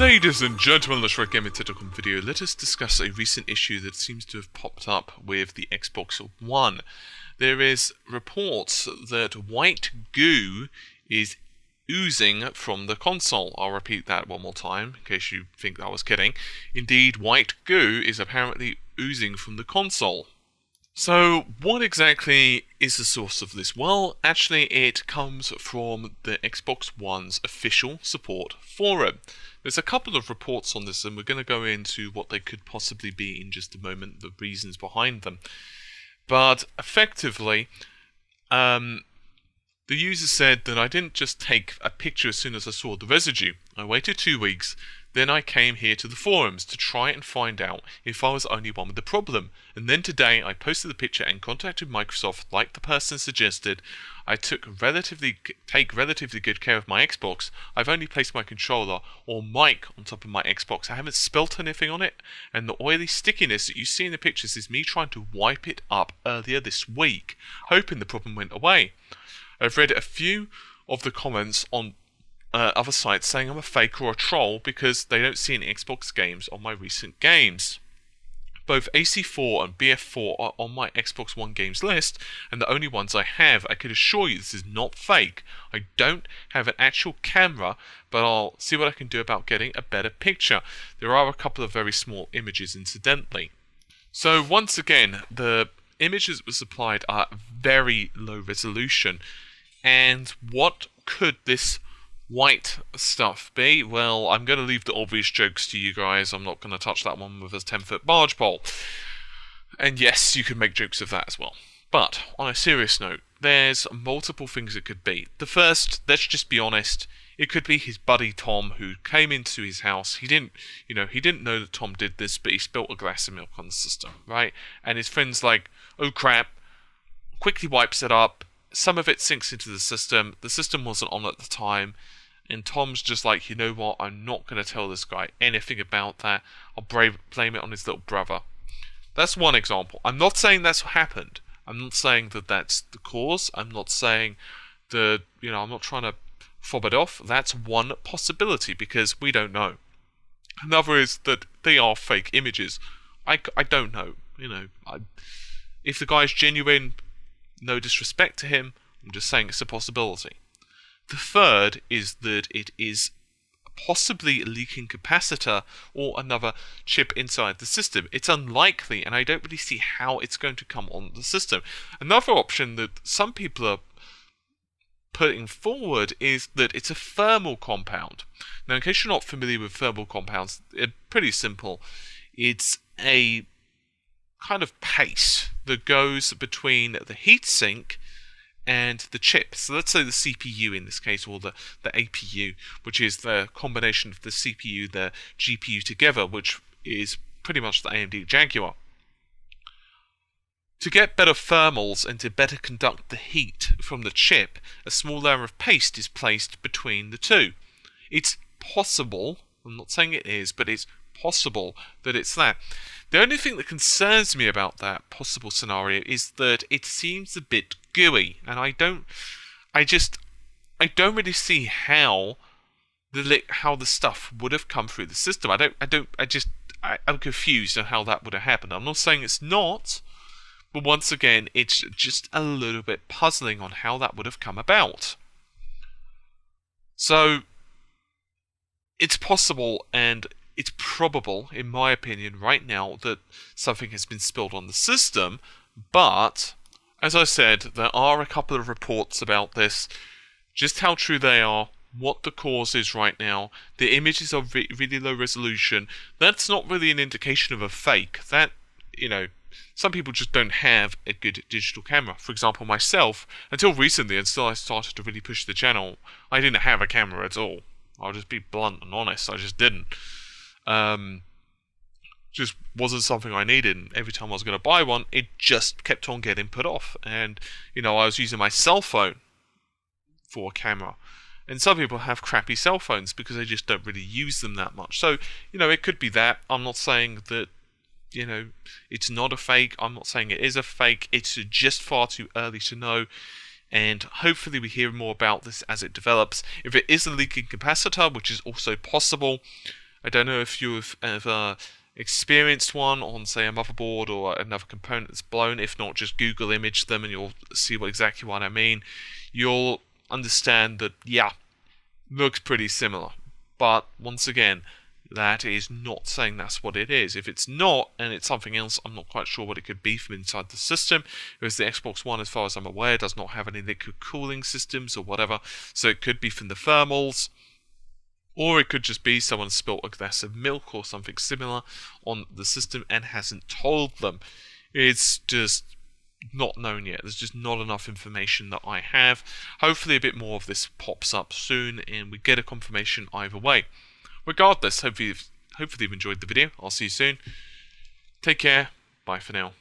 Ladies and gentlemen, let's Game Technicom video. Let us discuss a recent issue that seems to have popped up with the Xbox One. There is reports that white goo is oozing from the console. I'll repeat that one more time in case you think I was kidding. Indeed, white goo is apparently oozing from the console. So, what exactly is the source of this? Well, actually it comes from the Xbox One's official support forum. There's a couple of reports on this and we're going to go into what they could possibly be in just a moment, the reasons behind them. But effectively, the user said that I didn't just take a picture as soon as I saw the residue. I waited 2 weeks, then I came here to the forums to try and find out if I was the only one with the problem. And then today I posted the picture and contacted Microsoft like the person suggested. I take relatively good care of my Xbox. I've only placed my controller or mic on top of my Xbox. I haven't spilt anything on it. And the oily stickiness that you see in the pictures is me trying to wipe it up earlier this week, hoping the problem went away. I've read a few of the comments on other sites saying I'm a fake or a troll because they don't see any Xbox games on my recent games. Both AC4 and BF4 are on my Xbox One games list, and the only ones I have. I can assure you this is not fake. I don't have an actual camera, but I'll see what I can do about getting a better picture. There are a couple of very small images incidentally. So once again, the images that were supplied are very low resolution. And what could this white stuff be? Well, I'm going to leave the obvious jokes to you guys. I'm not going to touch that one with a 10-foot barge pole. And yes, you can make jokes of that as well. But on a serious note, there's multiple things it could be. The first, let's just be honest, it could be his buddy Tom who came into his house. He didn't know that Tom did this, but he spilt a glass of milk on the system, right? And his friend's like, oh crap, quickly wipes it up. Some of it sinks into the system. The system wasn't on at the time. And Tom's just like, you know what, I'm not going to tell this guy anything about that. I'll blame it on his little brother. That's one example. I'm not saying that's what happened. I'm not saying that that's the cause. I'm not saying that, I'm not trying to fob it off. That's one possibility because we don't know. Another is that they are fake images. I don't know. If the guy's genuine, no disrespect to him, I'm just saying it's a possibility. The third is that it is possibly a leaking capacitor or another chip inside the system. It's unlikely, and I don't really see how it's going to come on the system. Another option that some people are putting forward is that it's a thermal compound. Now, in case you're not familiar with thermal compounds, it's pretty simple. It's a kind of paste that goes between the heatsink and the chip. So let's say the CPU in this case, or the APU, which is the combination of the CPU, the GPU together, which is pretty much the AMD Jaguar. To get better thermals and to better conduct the heat from the chip, a small layer of paste is placed between the two. It's possible, I'm not saying it is, but it's possible that it's that. The only thing that concerns me about that possible scenario is that it seems a bit gooey, and I don't really see how the stuff would have come through the system. I'm confused on how that would have happened. I'm not saying it's not, but once again, it's just a little bit puzzling on how that would have come about. So it's possible and it's probable, in my opinion, right now, that something has been spilled on the system, but as I said, there are a couple of reports about this. Just how true they are, what the cause is right now. The images are really low resolution. That's not really an indication of a fake. That, some people just don't have a good digital camera. For example, myself, until recently, until I started to really push the channel, I didn't have a camera at all. I'll just be blunt and honest, I just didn't. Just wasn't something I needed, and every time I was going to buy one, it just kept on getting put off. And, I was using my cell phone for a camera. And some people have crappy cell phones because they just don't really use them that much. So, it could be that. I'm not saying that, it's not a fake. I'm not saying it is a fake. It's just far too early to know. And hopefully we hear more about this as it develops. If it is a leaking capacitor, which is also possible, I don't know if you've ever experienced one on, say, a motherboard or another component that's blown. If not, just Google image them and you'll see exactly what I mean. You'll understand that, yeah, looks pretty similar. But once again, that is not saying that's what it is. If it's not, and it's something else, I'm not quite sure what it could be from inside the system. Because the Xbox One, as far as I'm aware, does not have any liquid cooling systems or whatever. So it could be from the thermals. Or it could just be someone spilt a glass of milk or something similar on the system and hasn't told them. It's just not known yet. There's just not enough information that I have. Hopefully a bit more of this pops up soon and we get a confirmation either way. Regardless, hopefully you've enjoyed the video. I'll see you soon. Take care. Bye for now.